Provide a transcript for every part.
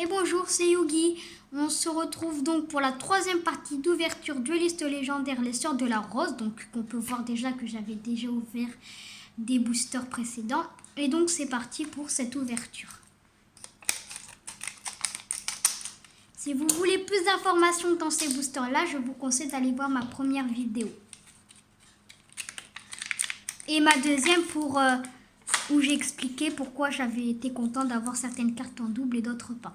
Et bonjour, c'est Yugi. On se retrouve donc pour la troisième partie d'ouverture dueliste légendaire Les Sœurs de la Rose. Donc on peut voir déjà que j'avais déjà ouvert des boosters précédents. Et donc c'est parti pour cette ouverture. Si vous voulez plus d'informations dans ces boosters-là, je vous conseille d'aller voir ma première vidéo. Et ma deuxième où j'ai expliqué pourquoi j'avais été content d'avoir certaines cartes en double et d'autres pas.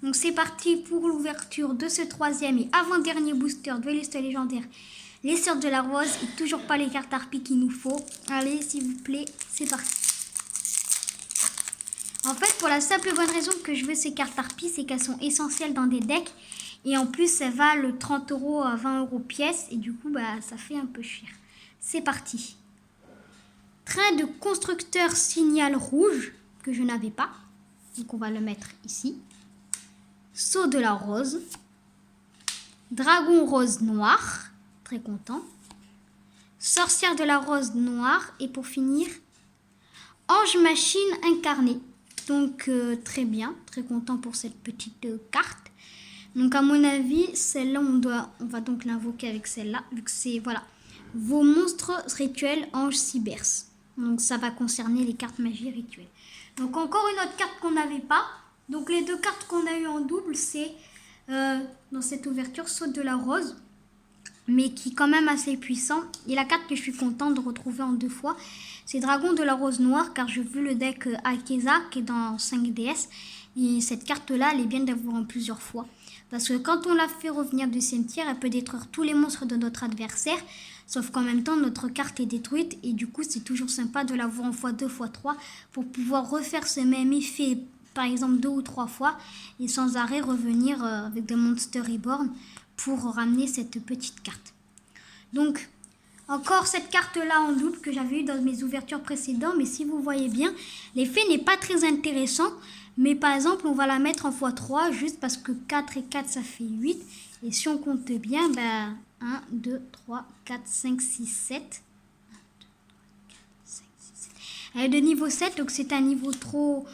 Donc c'est parti pour l'ouverture de ce troisième et avant-dernier booster dueliste légendaire Les Sœurs de la Rose. Et toujours pas les cartes harpies qu'il nous faut. Allez, s'il vous plaît, c'est parti. En fait, pour la simple et bonne raison que je veux ces cartes harpies, c'est qu'elles sont essentielles dans des decks. Et en plus, elles valent 30 € à 20 € pièce. Et du coup, ça fait un peu cher. C'est parti. Train de constructeur signal rouge, que je n'avais pas. Donc on va le mettre ici. Sceau de la rose. Dragon rose noir. Très content. Sorcière de la rose noire. Et pour finir, ange machine incarnée. Donc très bien. Très content pour cette petite carte. Donc à mon avis, celle-là, on va donc l'invoquer avec celle-là. Vu que c'est, voilà, vos monstres rituels ange cyberse. Donc ça va concerner les cartes magie rituelles. Donc encore une autre carte qu'on n'avait pas. Donc les deux cartes qu'on a eues en double, c'est dans cette ouverture Sceau de la Rose, mais qui est quand même assez puissant. Et la carte que je suis contente de retrouver en deux fois, c'est Dragon de la Rose Noire, car je veux le deck Akeza qui est dans 5DS. Et cette carte-là, elle est bien d'avoir en plusieurs fois. Parce que quand on la fait revenir du cimetière, elle peut détruire tous les monstres de notre adversaire. Sauf qu'en même temps, notre carte est détruite. Et du coup, c'est toujours sympa de l'avoir en x2, x3 pour pouvoir refaire ce même effet, par exemple 2 ou 3 fois. Et sans arrêt revenir avec des Monster Reborn pour ramener cette petite carte. Donc, encore cette carte-là en double que j'avais eu dans mes ouvertures précédentes. Mais si vous voyez bien, l'effet n'est pas très intéressant. Mais par exemple, on va la mettre en x3 juste parce que 4 et 4, ça fait 8. Et si on compte bien, 1, 2, 3, 4, 5, 6, 7. Elle est de niveau 7, donc c'est un niveau trop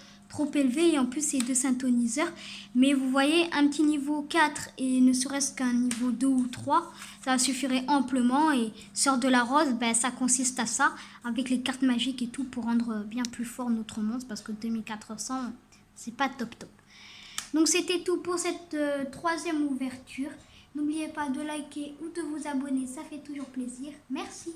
élevé. Et en plus, c'est 2 synthoniseurs. Mais vous voyez, un petit niveau 4 et ne serait-ce qu'un niveau 2 ou 3, ça suffirait amplement. Et Sœur de la Rose, ça consiste à ça, avec les cartes magiques et tout, pour rendre bien plus fort notre monstre. Parce que 2400... c'est pas top. Donc c'était tout pour cette troisième ouverture. N'oubliez pas de liker ou de vous abonner, ça fait toujours plaisir. Merci.